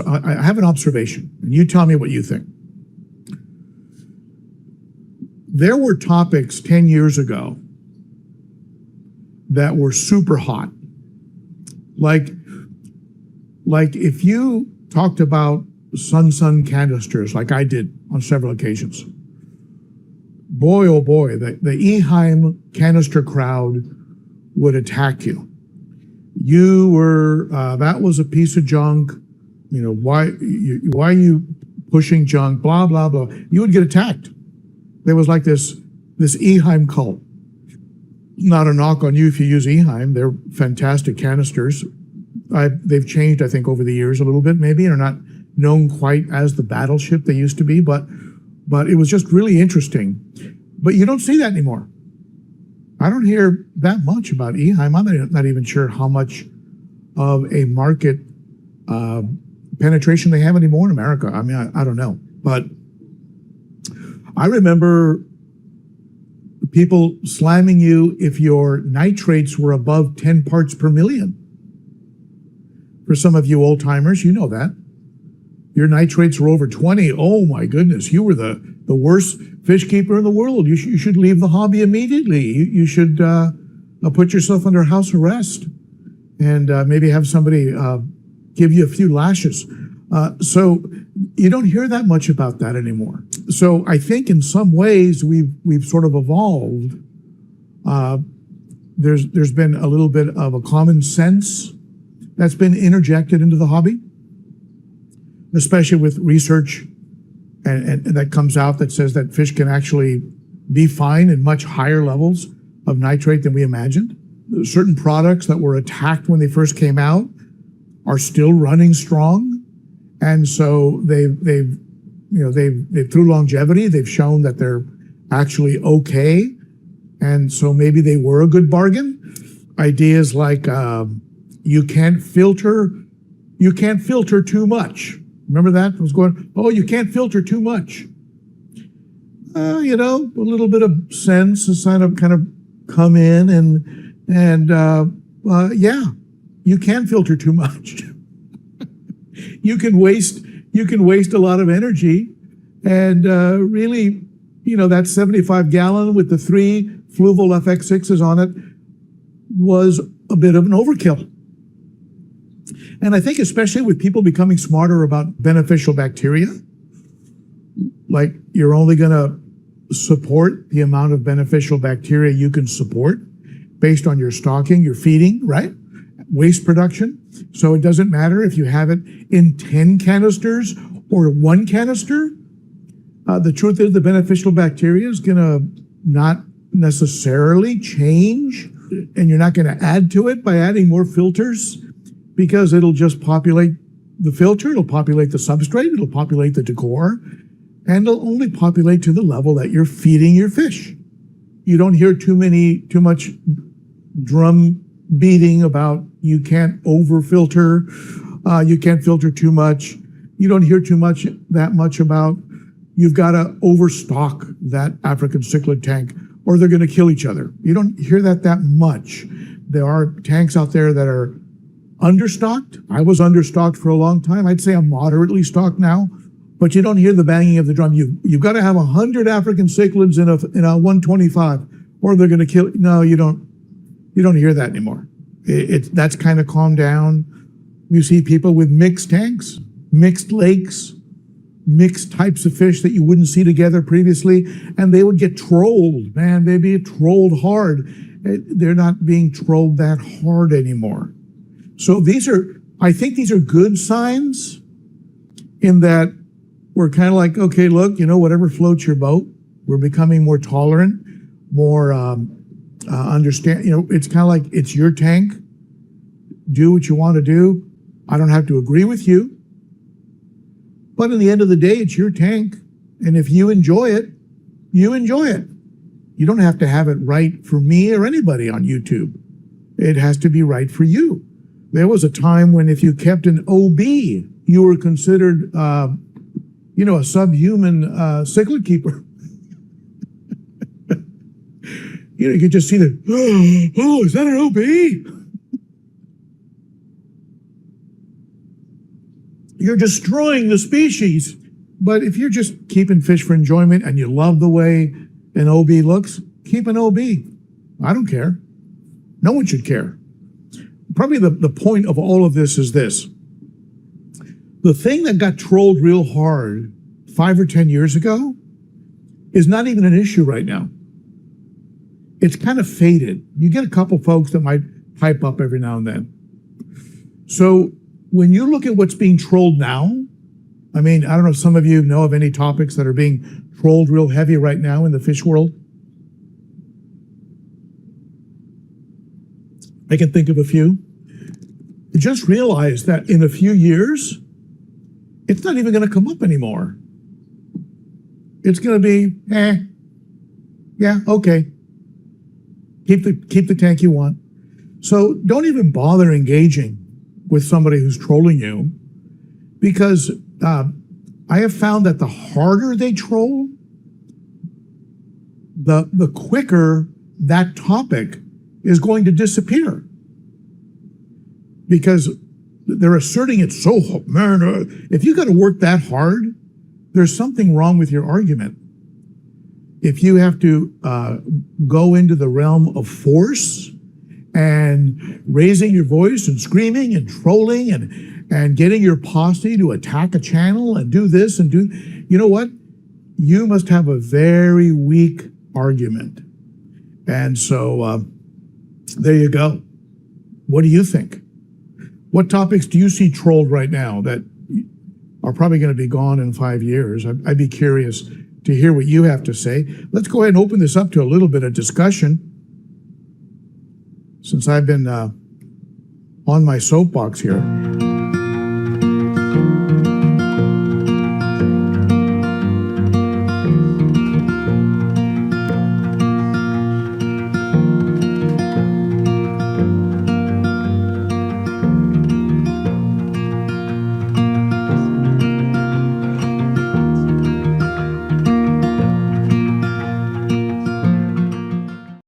I have an observation, and you tell me what you think. There were topics 10 years ago that were super hot. Like if you talked about sun canisters, like I did on several occasions, boy, oh boy, the Eheim canister crowd would attack you. You were, that was a piece of junk. You know, why are you pushing junk, blah, blah, blah. You would get attacked. There was like this Eheim cult. Not a knock on you if you use Eheim. They're fantastic canisters. They've changed, I think, over the years a little bit, maybe, and are not known quite as the battleship they used to be, but it was just really interesting. But you don't see that anymore. I don't hear that much about Eheim. I'm not even sure how much of a market penetration they have anymore in America. I mean, I don't know. But I remember people slamming you if your nitrates were above 10 parts per million. For some of you old timers, you know that. Your nitrates were over 20. Oh my goodness, you were the worst fish keeper in the world. You should leave the hobby immediately. You should put yourself under house arrest and maybe have somebody give you a few lashes. So you don't hear that much about that anymore. So I think in some ways we've sort of evolved. There's been a little bit of a common sense that's been interjected into the hobby, especially with research and that comes out that says that fish can actually be fine in much higher levels of nitrate than we imagined. Certain products that were attacked when they first came out are still running strong, and so they've through longevity they've shown that they're actually okay, and so maybe they were a good bargain. Ideas like you can't filter too much. Remember that? I was going, oh, you can't filter too much. A little bit of sense has kind of come in, and yeah, you can filter too much. You can waste a lot of energy, and really, that 75-gallon with the 3 Fluval FX6s on it was a bit of an overkill. And I think especially with people becoming smarter about beneficial bacteria, like you're only going to support the amount of beneficial bacteria you can support based on your stocking, your feeding, right? Waste production. So it doesn't matter if you have it in 10 canisters or 1 canister. The truth is the beneficial bacteria is going to not necessarily change, and you're not going to add to it by adding more filters, because it'll just populate the filter, it'll populate the substrate, it'll populate the decor, and it'll only populate to the level that you're feeding your fish. You don't hear too much drum beating about you can't over filter, you can't filter too much. You don't hear that much about you've got to overstock that African cichlid tank or they're going to kill each other. You don't hear that much. There are tanks out there that are understocked. I was understocked for a long time. I'd say I'm moderately stocked now, but you don't hear the banging of the drum. You've got to have 100 African cichlids in a 125, or they're going to kill. No, you don't hear that anymore. That's kind of calmed down. You see people with mixed tanks, mixed lakes, mixed types of fish that you wouldn't see together previously, and they would get trolled. Man, they'd be trolled hard. They're not being trolled that hard anymore. So I think these are good signs in that we're kind of like, okay, look, whatever floats your boat. We're becoming more tolerant, more understand. It's kind of like it's your tank. Do what you want to do. I don't have to agree with you. But in the end of the day, it's your tank. And if you enjoy it, you enjoy it. You don't have to have it right for me or anybody on YouTube. It has to be right for you. There was a time when if you kept an OB, you were considered, a subhuman cichlid keeper. You could just see the, oh, is that an OB? you're destroying the species. But if you're just keeping fish for enjoyment and you love the way an OB looks, keep an OB. I don't care. No one should care. Probably the point of all of this is this. The thing that got trolled real hard 5 or 10 years ago is not even an issue right now. It's kind of faded. You get a couple folks that might pipe up every now and then. So when you look at what's being trolled now, I mean, I don't know if some of you know of any topics that are being trolled real heavy right now in the fish world. I can think of a few. Just realize that in a few years, it's not even going to come up anymore. It's going to be, yeah, okay. Keep the tank you want. So don't even bother engaging with somebody who's trolling you, because I have found that the harder they troll, the quicker that topic is going to disappear. Because they're asserting it so, man, if you got to work that hard, there's something wrong with your argument. If you have to go into the realm of force and raising your voice and screaming and trolling and getting your posse to attack a channel and do this and do, you know what? You must have a very weak argument. And so there you go. What do you think? What topics do you see trolled right now that are probably going to be gone in 5 years? I'd be curious to hear what you have to say. Let's go ahead and open this up to a little bit of discussion. Since I've been on my soapbox here.